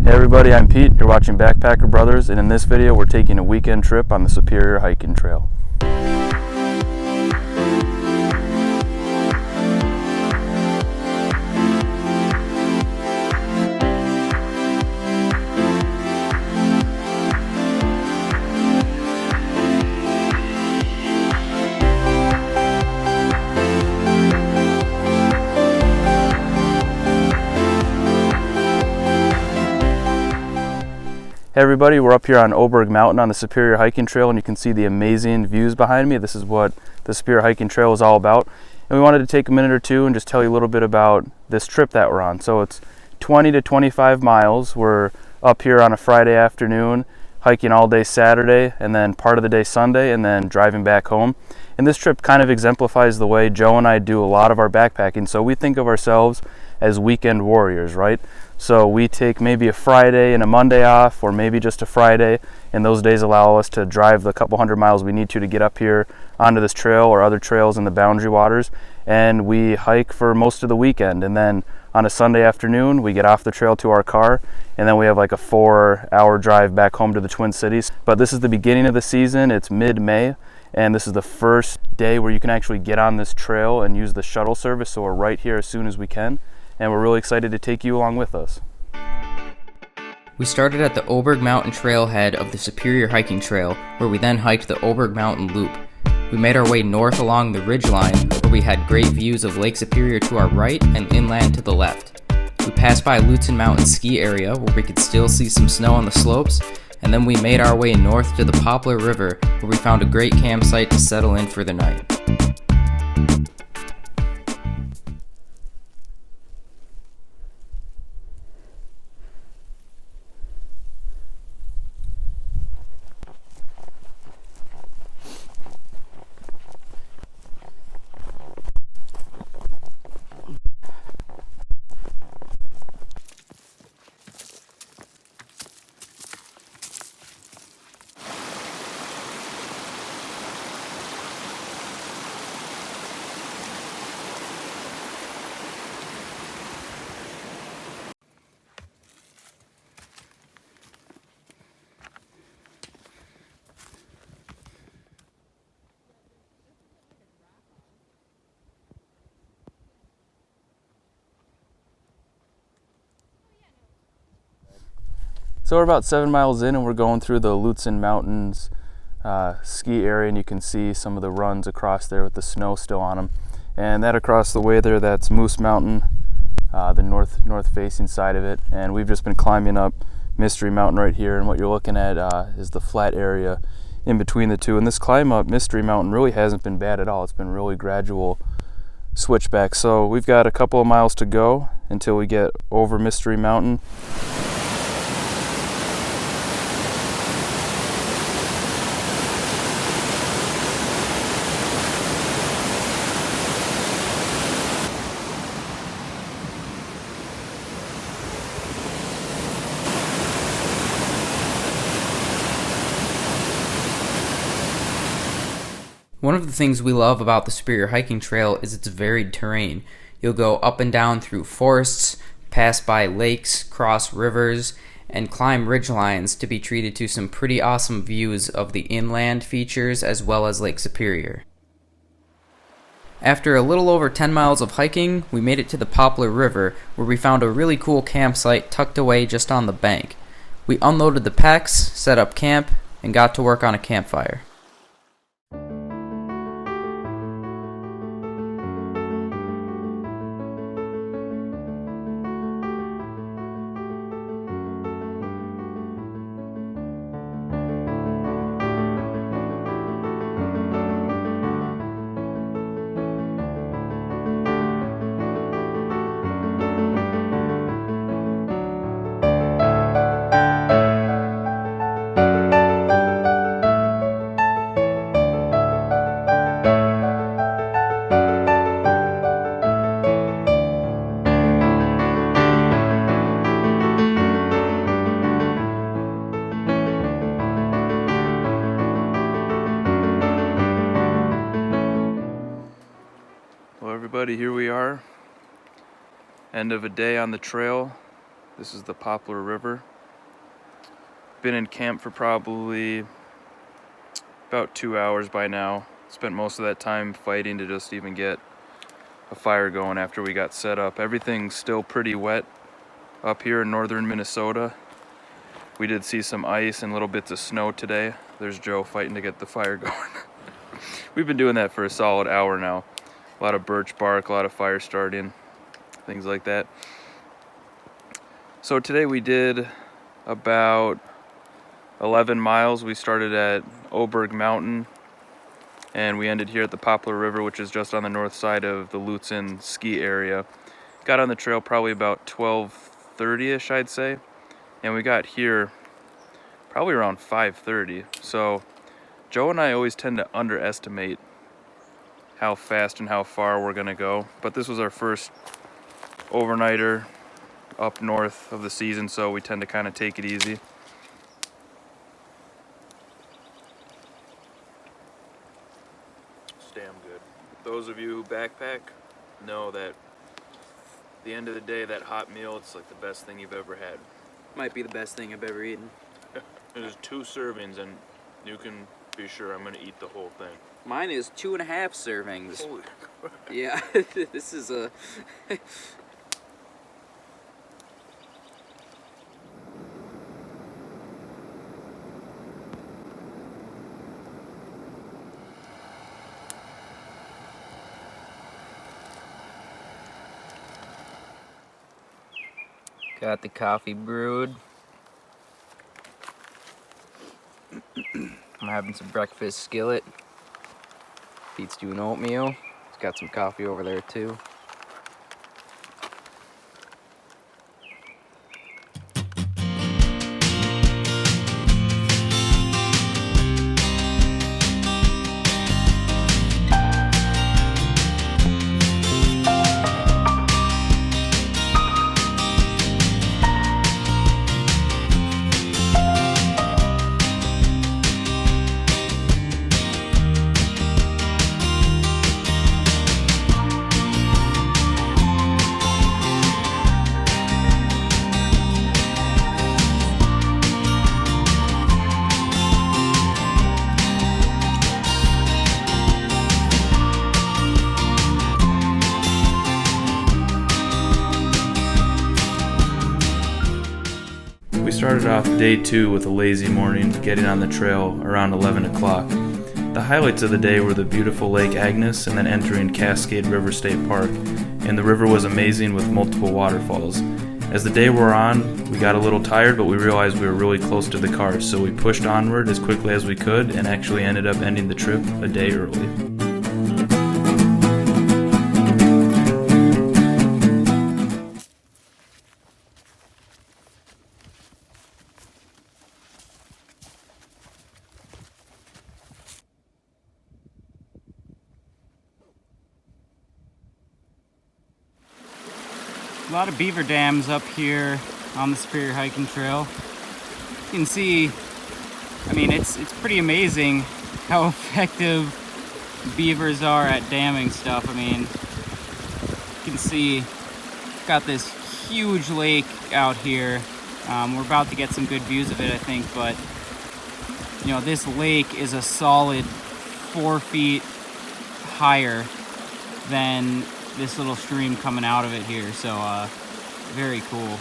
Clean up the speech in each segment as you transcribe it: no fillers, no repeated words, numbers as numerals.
Hey everybody, I'm Pete. You're watching Backpacker Brothers, and in this video we're taking a weekend trip on the Superior Hiking Trail. Hey everybody, we're up here on Oberg Mountain on the Superior Hiking Trail, and you can see the amazing views behind me. This is what the Superior Hiking Trail is all about. And we wanted to take a minute or two and just tell you a little bit about this trip that we're on. So it's 20 to 25 miles. We're up here on a Friday afternoon, hiking all day Saturday, and then part of the day Sunday, and then driving back home. And this trip kind of exemplifies the way Joe and I do a lot of our backpacking. So we think of ourselves as weekend warriors, right? So we take maybe a Friday and a Monday off, or maybe just a Friday, and those days allow us to drive the couple hundred miles we need to get up here onto this trail or other trails in the Boundary Waters, and we hike for most of the weekend. And then on a Sunday afternoon we get off the trail to our car, and then we have like a 4-hour drive back home to the Twin Cities. But this is the beginning of the season. It's mid-May, and this is the first day where you can actually get on this trail and use the shuttle service, so we're right here as soon as we can, and we're really excited to take you along with us. We started at the Oberg Mountain trailhead of the Superior Hiking Trail, where we then hiked the Oberg Mountain Loop. We made our way north along the ridgeline, where we had great views of Lake Superior to our right and inland to the left. We passed by Untitled Mountain ski area, where we could still see some snow on the slopes, and then we made our way north to the Poplar River, where we found a great campsite to settle in for the night. So we're about 7 miles in, and we're going through the Lutsen Mountains ski area, and you can see some of the runs across there with the snow still on them. And that across the way there, that's Moose Mountain, the north facing side of it. And we've just been climbing up Mystery Mountain right here, and what you're looking at is the flat area in between the two. And this climb up Mystery Mountain really hasn't been bad at all. It's been really gradual switchback. So we've got a couple of miles to go until we get over Mystery Mountain. One of the things we love about the Superior Hiking Trail is its varied terrain. You'll go up and down through forests, pass by lakes, cross rivers, and climb ridgelines to be treated to some pretty awesome views of the inland features as well as Lake Superior. After a little over 10 miles of hiking, we made it to the Poplar River, where we found a really cool campsite tucked away just on the bank. We unloaded the packs, set up camp, and got to work on a campfire. Everybody, here we are, end of a day on the trail. This is the Poplar River. Been in camp for probably about 2 hours by now. Spent most of that time fighting to just even get a fire going after we got set up. Everything's still pretty wet up here in northern Minnesota. We did see some ice and little bits of snow today. There's Joe fighting to get the fire going. We've been doing that for a solid hour now. A lot of birch bark, a lot of fire starting, things like that. So today we did about 11 miles. We started at Oberg Mountain and we ended here at the Poplar River, which is just on the north side of the Lutzen ski area. Got on the trail probably about 12:30ish, I'd say, and we got here probably around 5:30. So Joe and I always tend to underestimate how fast and how far we're gonna go, but this was our first overnighter up north of the season, so we tend to kind of take it easy. It's damn good. Those of you who backpack know that at the end of the day, that hot meal, it's like the best thing you've ever had. Might be the best thing I've ever eaten. There's 2 servings and you can be sure I'm gonna eat the whole thing. Mine is 2.5 servings. Holy crap. Yeah, this is a... Got the coffee brewed. I'm having some breakfast skillet. Pete's doing oatmeal. He's got some coffee over there too. We started off day 2 with a lazy morning, getting on the trail around 11 o'clock. The highlights of the day were the beautiful Lake Agnes and then entering Cascade River State Park, and the river was amazing with multiple waterfalls. As the day wore on, we got a little tired, but we realized we were really close to the cars, so we pushed onward as quickly as we could and actually ended up ending the trip a day early. A lot of beaver dams up here on the Superior Hiking Trail. You can see, I mean, it's pretty amazing how effective beavers are at damming stuff. I mean, you can see, got this huge lake out here. We're about to get some good views of it, I think, but you know, this lake is a solid 4 feet higher than this little stream coming out of it here, so very cool.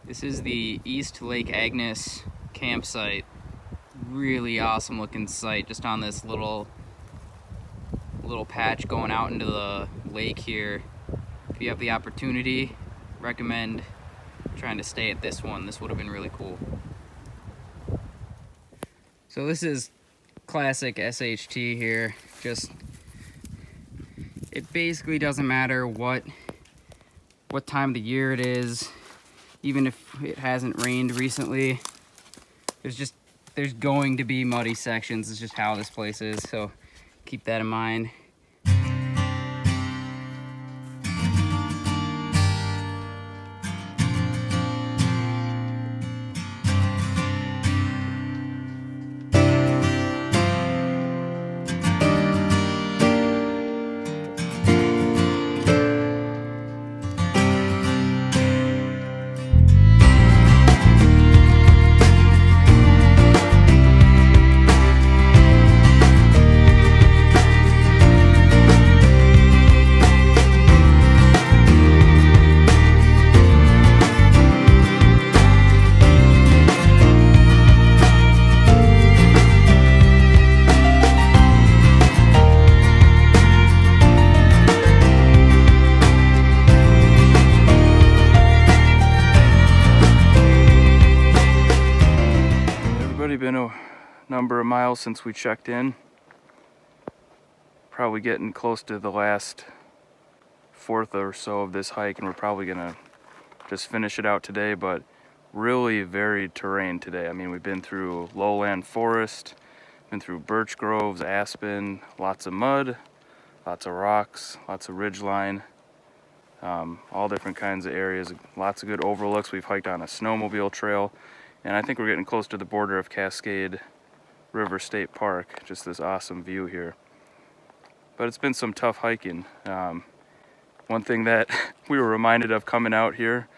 This is the East Lake Agnes campsite. Really awesome looking site, just on this little patch going out into the lake here. If you have the opportunity, recommend trying to stay at this one. This would have been really cool. So this is classic SHT here. Just, it basically doesn't matter what time of the year it is. even if it hasn't rained recently. There's going to be muddy sections. It's just how this place is, so keep that in mind. Been a number of miles since we checked in. Probably getting close to the last fourth or so of this hike, and we're probably gonna just finish it out today. But really varied terrain today. I mean, we've been through lowland forest, been through birch groves, aspen, lots of mud, lots of rocks, lots of ridgeline, all different kinds of areas, lots of good overlooks. We've hiked on a snowmobile trail. And I think we're getting close to the border of Cascade River State Park. Just this awesome view here. But it's been some tough hiking. One thing that we were reminded of coming out here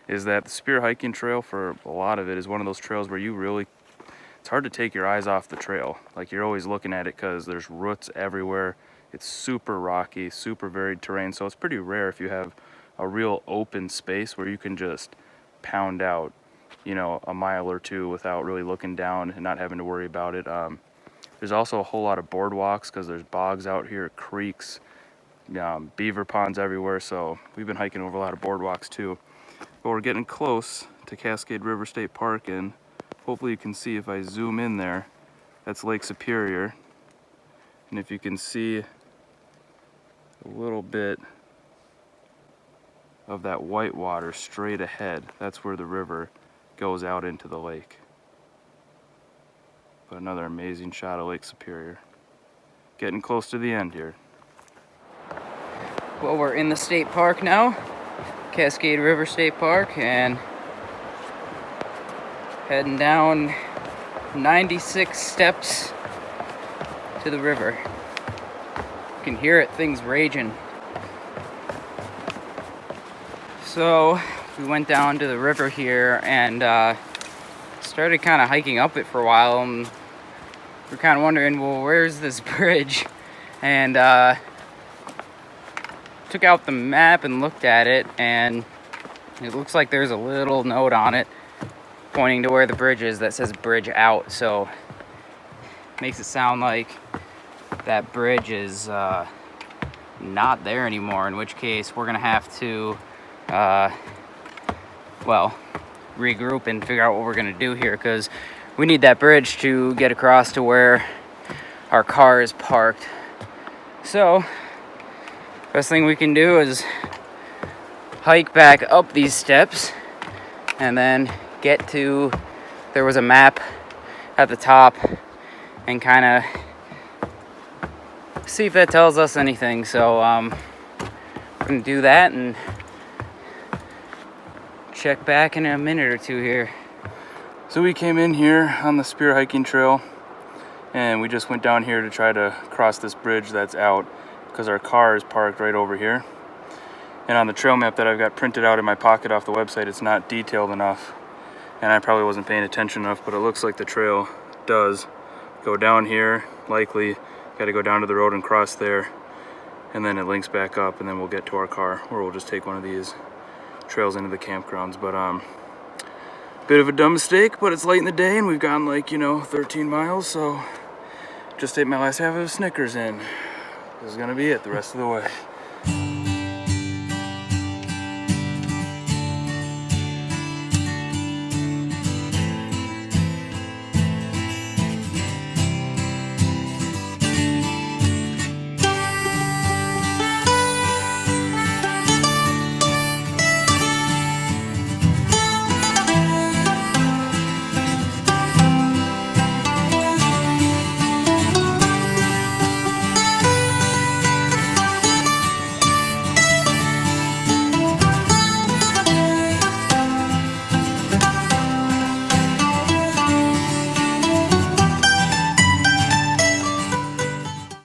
is that the spear hiking trail, for a lot of it, is one of those trails where it's hard to take your eyes off the trail. Like, you're always looking at it because there's roots everywhere. It's super rocky, super varied terrain. So it's pretty rare if you have a real open space where you can just pound out, you know, a mile or two without really looking down and not having to worry about it. There's also a whole lot of boardwalks because there's bogs out here, creeks, beaver ponds everywhere. So we've been hiking over a lot of boardwalks too. But we're getting close to Cascade River State Park, and hopefully you can see if I zoom in there, that's Lake Superior. And if you can see a little bit of that white water straight ahead, that's where the river goes out into the lake. But another amazing shot of Lake Superior. Getting close to the end here. Well, we're in the state park now, Cascade River State Park, and heading down 96 steps to the river. You can hear it, things raging. So we went down to the river here and started kind of hiking up it for a while, and we're kind of wondering, well, where's this bridge? And took out the map and looked at it, and it looks like there's a little note on it pointing to where the bridge is that says bridge out. So makes it sound like that bridge is not there anymore, in which case we're gonna have to well, regroup and figure out what we're gonna do here, because we need that bridge to get across to where our car is parked. So best thing we can do is hike back up these steps and then get to, there was a map at the top, and kind of see if that tells us anything. So we're gonna do that and check back in a minute or two here. So we came in here on the spear hiking trail, and we just went down here to try to cross this bridge that's out, because our car is parked right over here. And on the trail map that I've got printed out in my pocket off the website, it's not detailed enough, and I probably wasn't paying attention enough, but it looks like the trail does go down here. Likely got to go down to the road and cross there, and then it links back up, and then we'll get to our car, or we'll just take one of these trails into the campgrounds. But bit of a dumb mistake, but it's late in the day and we've gone like, 13 miles, so just ate my last half of a Snickers in. This is gonna be it the rest of the way.